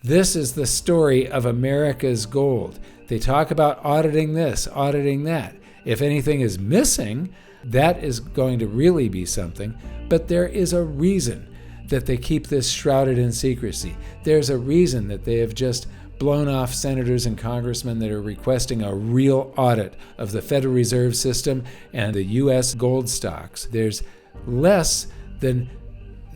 This is the story of America's gold. They talk about auditing this, auditing that. If anything is missing, that is going to really be something. But there is a reason that they keep this shrouded in secrecy. There's a reason that they have just blown off senators and congressmen that are requesting a real audit of the Federal Reserve System and the U.S. gold stocks. There's less than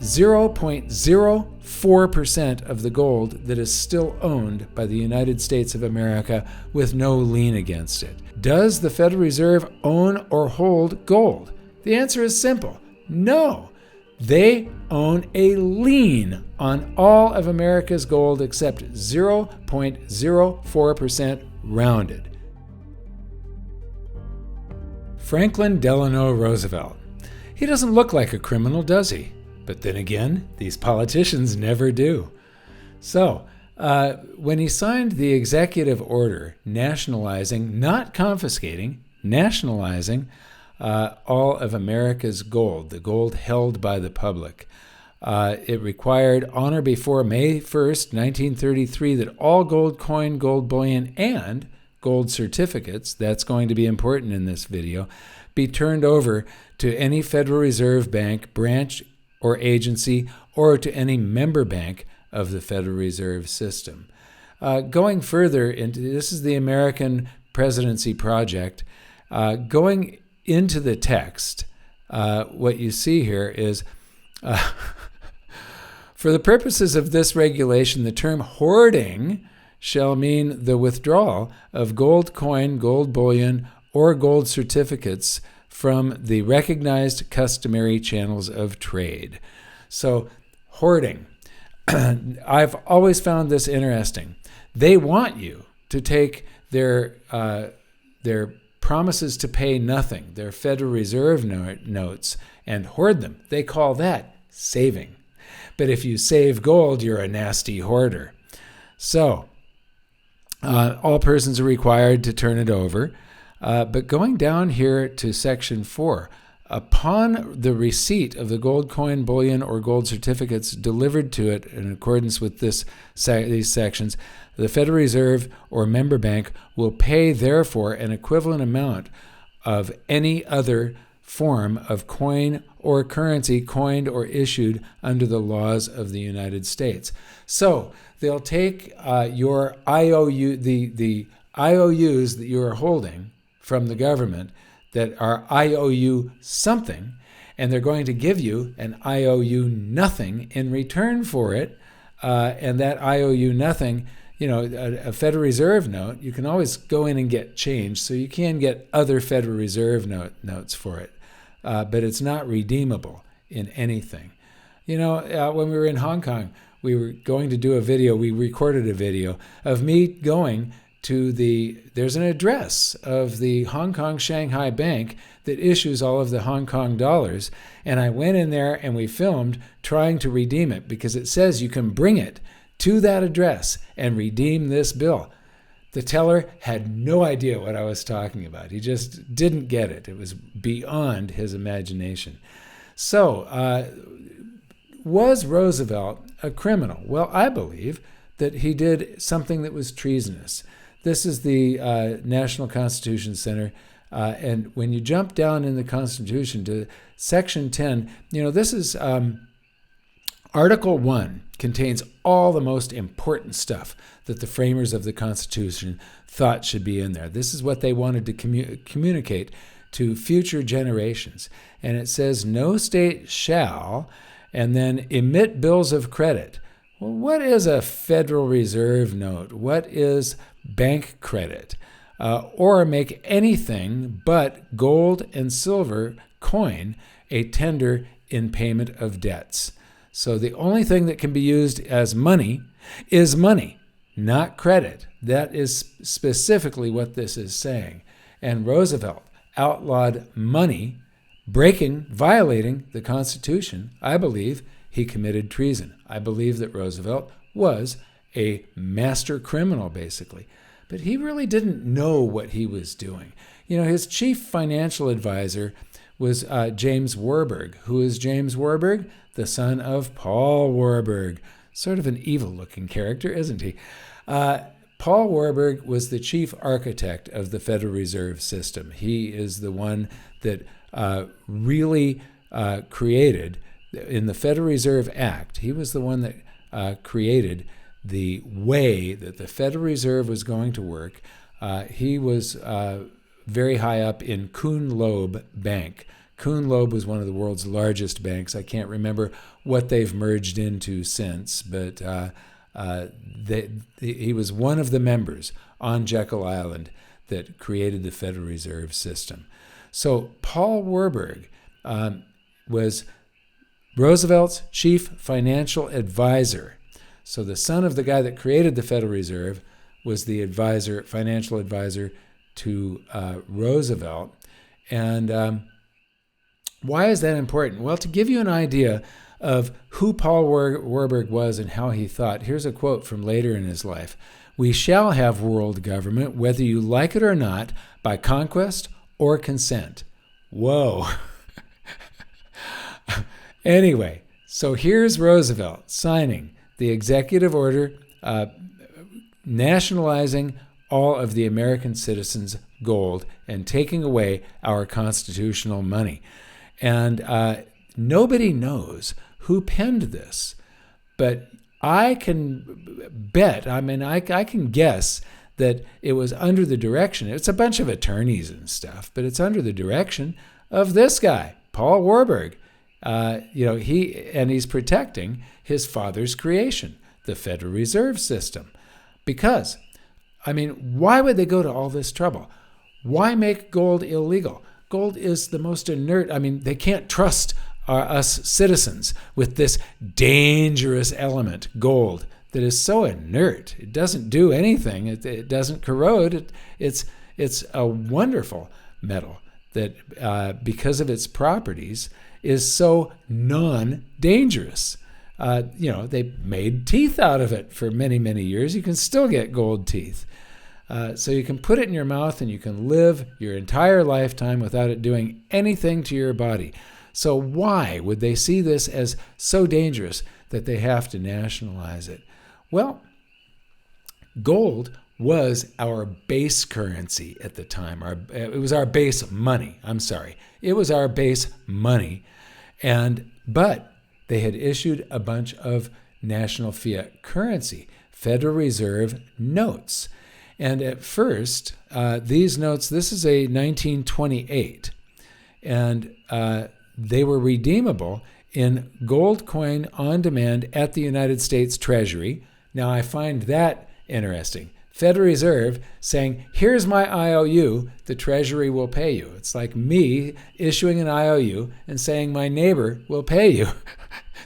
0.04% of the gold that is still owned by the United States of America with no lien against it. Does the Federal Reserve own or hold gold? The answer is simple: no. They own a lien on all of America's gold except 0.04% rounded. Franklin Delano Roosevelt. He doesn't look like a criminal, does he? But then again, these politicians never do. So, when he signed the executive order nationalizing, not confiscating, nationalizing all of America's gold, the gold held by the public, it required on or before May 1st, 1933, that all gold coin, gold bullion, and gold certificates, that's going to be important in this video, be turned over to any Federal Reserve Bank branch or agency, or to any member bank of the Federal Reserve System. Going further into, this is the American Presidency Project, going into the text, what you see here is, for the purposes of this regulation, the term hoarding shall mean the withdrawal of gold coin, gold bullion, or gold certificates from the recognized customary channels of trade. So, hoarding. I've always found this interesting. They want you to take their promises to pay nothing, their Federal Reserve notes, and hoard them. They call that saving. But if you save gold, you're a nasty hoarder. So, all persons are required to turn it over. But going down here to Section 4, upon the receipt of the gold coin, bullion, or gold certificates delivered to it in accordance with these sections, the Federal Reserve or member bank will pay, therefore, an equivalent amount of any other form of coin or currency coined or issued under the laws of the United States. So they'll take your IOU, the IOUs that you are holding from the government that are IOU something, and they're going to give you an IOU nothing in return for it. And that IOU nothing, a Federal Reserve note, you can always go in and get change, so you can get other Federal Reserve notes for it. But it's not redeemable in anything. When we were in Hong Kong, we were going to do a video, we recorded a video of me going to there's an address of the Hong Kong Shanghai Bank that issues all of the Hong Kong dollars. And I went in there and we filmed trying to redeem it because it says you can bring it to that address and redeem this bill. The teller had no idea what I was talking about. He just didn't get it. It was beyond his imagination. So, was Roosevelt a criminal? Well, I believe that he did something that was treasonous. This is the National Constitution Center, and when you jump down in the Constitution to Section 10, this is Article 1 contains all the most important stuff that the framers of the Constitution thought should be in there. This is what they wanted to communicate to future generations. And it says, no state shall, and then emit bills of credit. Well, what is a Federal Reserve note? What is bank credit? Or make anything but gold and silver coin a tender in payment of debts. So the only thing that can be used as money is money, not credit. That is specifically what this is saying. And Roosevelt outlawed money, violating the Constitution. I believe he committed treason. I believe that Roosevelt was a master criminal, basically. But he really didn't know what he was doing. His chief financial advisor was James Warburg. Who is James Warburg? The son of Paul Warburg, Sort of an evil-looking character, isn't he? Paul Warburg was the chief architect of the Federal Reserve System. He is the one that really created, in the Federal Reserve Act, he was the one that created the way that the Federal Reserve was going to work. He was very high up in Kuhn Loeb Bank. Kuhn Loeb was one of the world's largest banks. I can't remember what they've merged into since, but he was one of the members on Jekyll Island that created the Federal Reserve System. So Paul Warburg was Roosevelt's chief financial advisor. So the son of the guy that created the Federal Reserve was the financial advisor to Roosevelt. And why is that important? Well, to give you an idea of who Paul Warburg was and how he thought, here's a quote from later in his life. "We shall have world government, whether you like it or not, by conquest or consent." Whoa. Anyway, so here's Roosevelt signing the executive order nationalizing all of the American citizens' gold and taking away our constitutional money. And nobody knows who penned this, but I can bet, I can guess that it was under the direction, it's a bunch of attorneys and stuff, but it's under the direction of this guy, Paul Warburg. He's protecting his father's creation, the Federal Reserve System. Because, why would they go to all this trouble? Why make gold illegal? Gold is the most inert. They can't trust us citizens with this dangerous element, gold, that is so inert. It doesn't do anything. It doesn't corrode. It's a wonderful metal that, because of its properties, is so non-dangerous. They made teeth out of it for many, many years. You can still get gold teeth. So you can put it in your mouth and you can live your entire lifetime without it doing anything to your body. So why would they see this as so dangerous that they have to nationalize it? Well, gold was our base currency at the time. It was our base money. It was our base money. But they had issued a bunch of national fiat currency, Federal Reserve notes. And at first, these notes, this is a 1928, and they were redeemable in gold coin on demand at the United States Treasury. Now, I find that interesting. Federal Reserve saying, here's my IOU, the Treasury will pay you. It's like me issuing an IOU and saying my neighbor will pay you.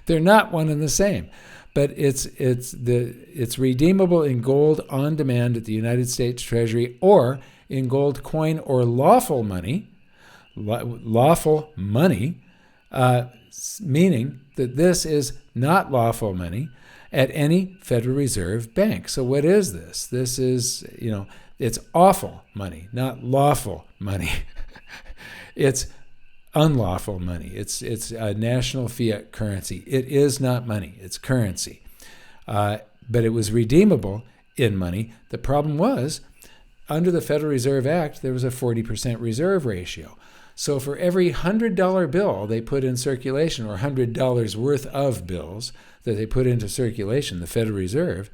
They're not one and the same. But it's redeemable in gold on demand at the United States Treasury or in gold coin or lawful money. Lawful money, meaning that this is not lawful money at any Federal Reserve bank. So what is this? This is, it's awful money, not lawful money. It's unlawful money. It's a national fiat currency. It is not money. It's currency. But it was redeemable in money. The problem was, under the Federal Reserve Act, there was a 40% reserve ratio. So for every $100 bill they put in circulation, or $100 worth of bills that they put into circulation, the Federal Reserve,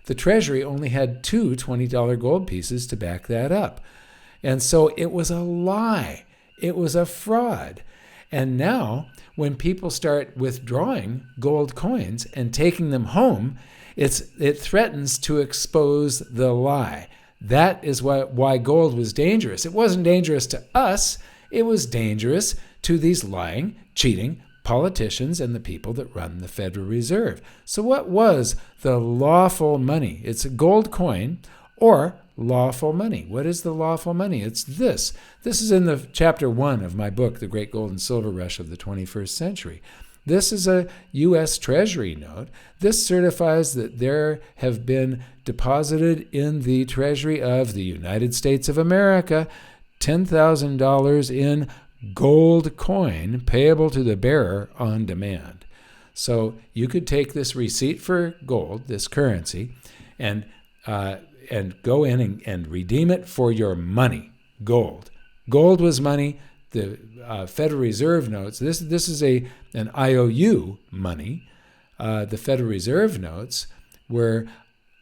the Treasury only had two $20 gold pieces to back that up. And so it was a lie. It was a fraud. And now, when people start withdrawing gold coins and taking them home, it threatens to expose the lie. That is why gold was dangerous. It wasn't dangerous to us. It was dangerous to these lying, cheating politicians and the people that run the Federal Reserve. So what was the lawful money? It's a gold coin or lawful money. What is the lawful money? It's this. This is in the chapter 1 of my book, The Great Gold and Silver Rush of the 21st Century. This is a U.S. Treasury note. This certifies that there have been deposited in the Treasury of the United States of America $10,000 in gold coin payable to the bearer on demand. So you could take this receipt for gold, this currency, and go in and redeem it for your money, gold. Gold was money. The Federal Reserve notes, this is an IOU money. The Federal Reserve notes were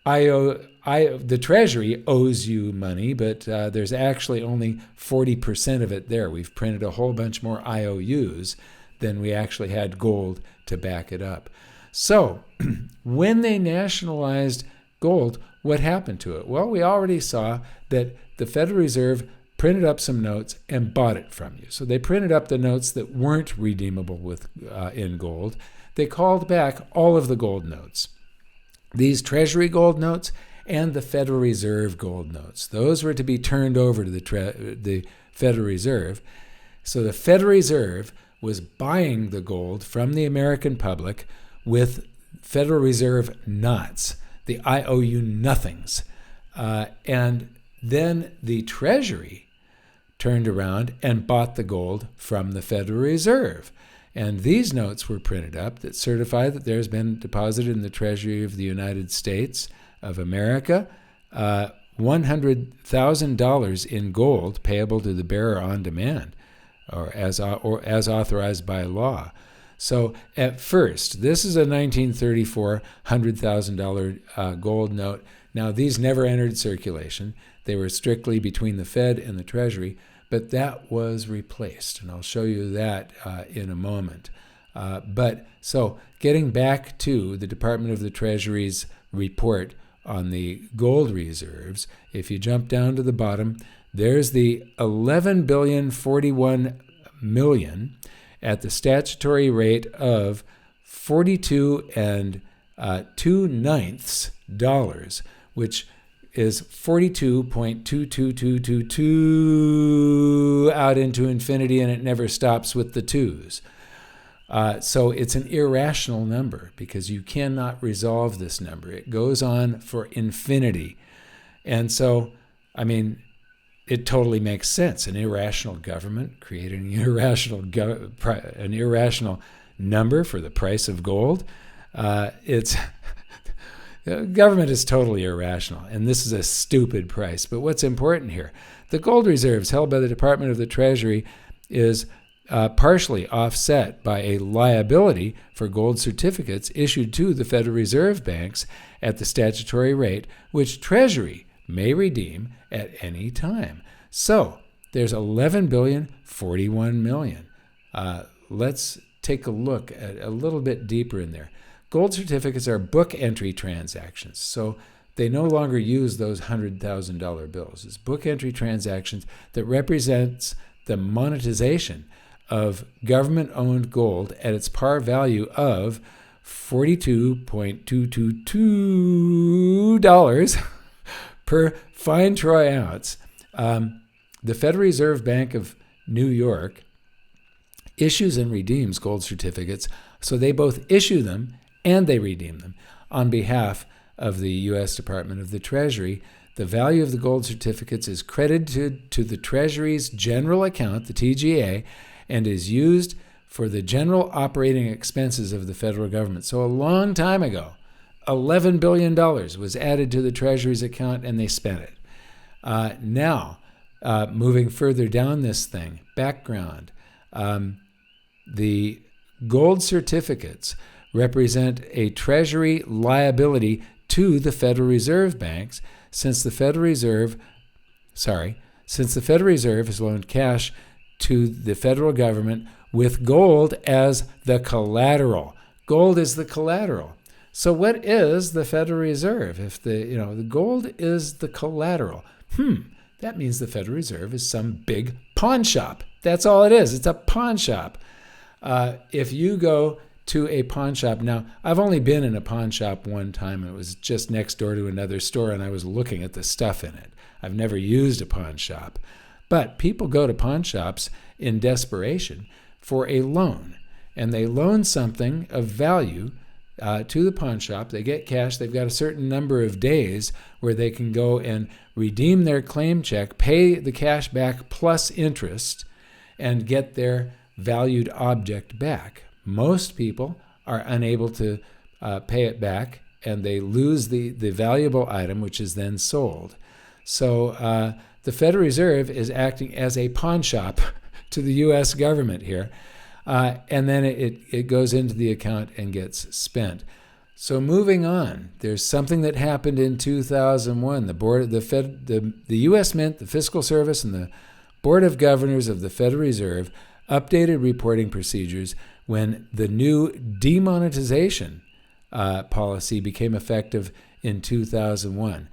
the Treasury owes you money, but there's actually only 40% of it there. We've printed a whole bunch more IOUs than we actually had gold to back it up. So when they nationalized gold, what happened to it? Well, we already saw that the Federal Reserve printed up some notes and bought it from you. So they printed up the notes that weren't redeemable in gold. They called back all of the gold notes. These Treasury gold notes and the Federal Reserve gold notes. Those were to be turned over to the Federal Reserve. So the Federal Reserve was buying the gold from the American public with Federal Reserve knots, the IOU nothings. And then the Treasury turned around and bought the gold from the Federal Reserve. And these notes were printed up that certify that there's been deposited in the Treasury of the United States of America $100,000 in gold payable to the bearer on demand or as authorized by law. So at first, this is a 1934 $100,000 gold note. Now, these never entered circulation. They were strictly between the Fed and the Treasury, but that was replaced, and I'll show you that in a moment. But so getting back to the Department of the Treasury's report on the gold reserves, if you jump down to the bottom, there's the $11,041,000,000 at the statutory rate of 42 2/9 which is 42.22222 out into infinity, and it never stops with the twos. So it's an irrational number because you cannot resolve this number. It goes on for infinity. And so, I mean, it totally makes sense. An irrational government creating an irrational number for the price of gold. Government is totally irrational, and this is a stupid price. But what's important here? The gold reserves held by the Department of the Treasury is partially offset by a liability for gold certificates issued to the Federal Reserve banks at the statutory rate, which Treasury may redeem at any time. So there's $11,041,000,000. Let's take a look at a little bit deeper in there. Gold certificates are book entry transactions, so they no longer use those $100,000 bills. It's book entry transactions that represents the monetization of government-owned gold at its par value of $42.222 per fine troy ounce. The Federal Reserve Bank of New York issues and redeems gold certificates, so they both issue them and they redeem them on behalf of the U.S. Department of the Treasury. The value of the gold certificates is credited to the Treasury's general account, the TGA, and is used for the general operating expenses of the federal government. So a long time ago, $11 billion was added to the Treasury's account, and they spent it. Now, moving further down this thing, background, the gold certificates represent a Treasury liability to the Federal Reserve banks since the Federal Reserve has loaned cash to the federal government with gold as the collateral. Gold is the collateral. So what is the Federal Reserve? If the gold is the collateral, that means the Federal Reserve is some big pawn shop. That's all it is. It's a pawn shop. If you go to a pawn shop. Now, I've only been in a pawn shop one time. It was just next door to another store, and I was looking at the stuff in it. I've never used a pawn shop. But people go to pawn shops in desperation for a loan, and they loan something of value to the pawn shop. They get cash. They've got a certain number of days where they can go and redeem their claim check, pay the cash back plus interest, and get their valued object back. Most people are unable to pay it back, and they lose the valuable item, which is then sold. So the Federal Reserve is acting as a pawn shop to the U.S. government here, and then it goes into the account and gets spent. So moving on, there's something that happened in 2001. The U.S. Mint, the Fiscal Service, and the Board of Governors of the Federal Reserve updated reporting procedures when the new demonetization policy became effective in 2001.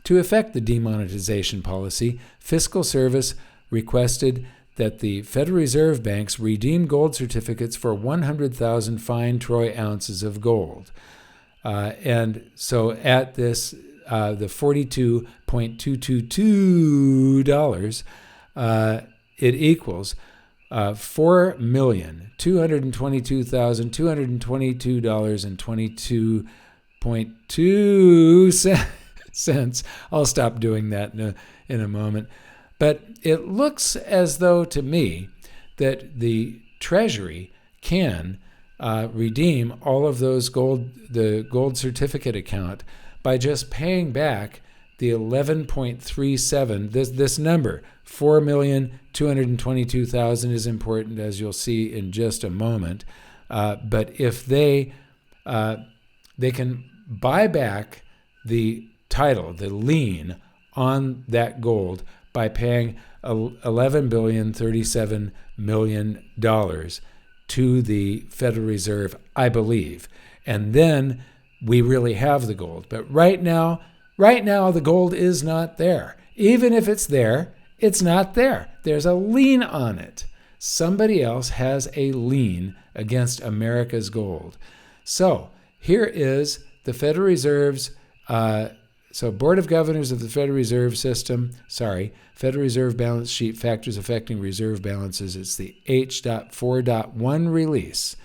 To effect the demonetization policy, Fiscal Service requested that the Federal Reserve banks redeem gold certificates for 100,000 fine troy ounces of gold. And so at this, the $42.222, it equals $4,222,222.22 I'll stop doing that in a moment. But it looks as though to me that the Treasury can redeem all of those the gold certificate account by just paying back the 11.37. This number, 4,222,000, is important, as you'll see in just a moment. But if they can buy back the title, the lien on that gold, by paying $11,037,000,000 to the Federal Reserve, I believe. And then we really have the gold. But right now the gold is not there. Even if it's there, it's not there. There's a lien on it. Somebody else has a lien against America's gold. So here is the Federal Reserve's Board of Governors of the Federal Reserve System, Federal Reserve Balance Sheet Factors Affecting Reserve Balances. It's the H.4.1 release.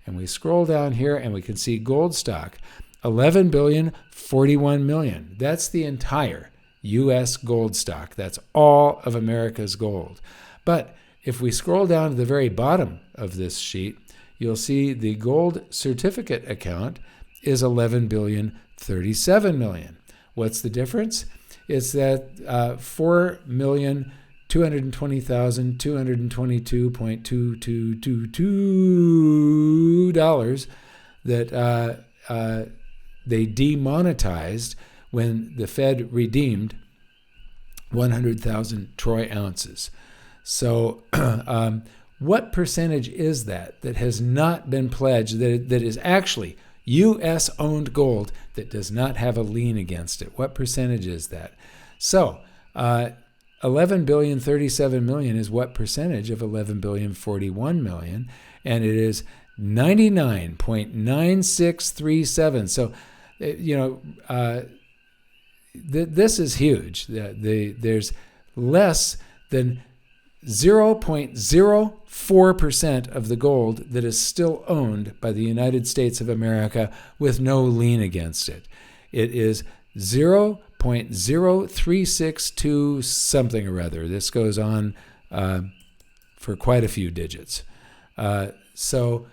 And we scroll down here and we can see gold stock, $11,041,000,000. That's the entire U.S. gold stock. That's all of America's gold. But if we scroll down to the very bottom of this sheet, you'll see the gold certificate account is $11,037,000,000. What's the difference? It's that $4,220,222.2222 that they demonetized when the Fed redeemed 100,000 troy ounces. So what percentage is that has not been pledged, that is actually U.S.-owned gold that does not have a lien against it? What percentage is that? So $11,037,000,000 is what percentage of $11,041,000,000, and it is 99.9637. So, this is huge. There's less than 0.04% of the gold that is still owned by the United States of America with no lien against it. It is 0.0362 something or other. This goes on for quite a few digits. So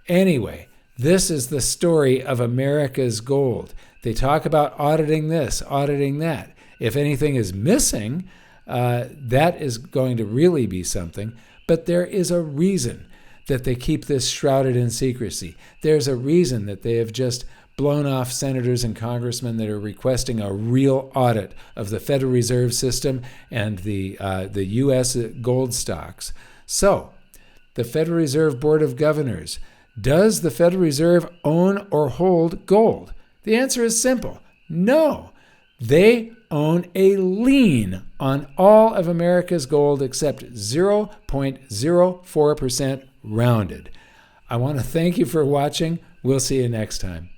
anyway, this is the story of America's gold. They talk about auditing this, auditing that. If anything is missing, that is going to really be something. But there is a reason that they keep this shrouded in secrecy. There's a reason that they have just blown off senators and congressmen that are requesting a real audit of the Federal Reserve System and the U.S. gold stocks. So, the Federal Reserve Board of Governors, does the Federal Reserve own or hold gold? The answer is simple. No. They own a lien on all of America's gold except 0.04% rounded. I want to thank you for watching. We'll see you next time.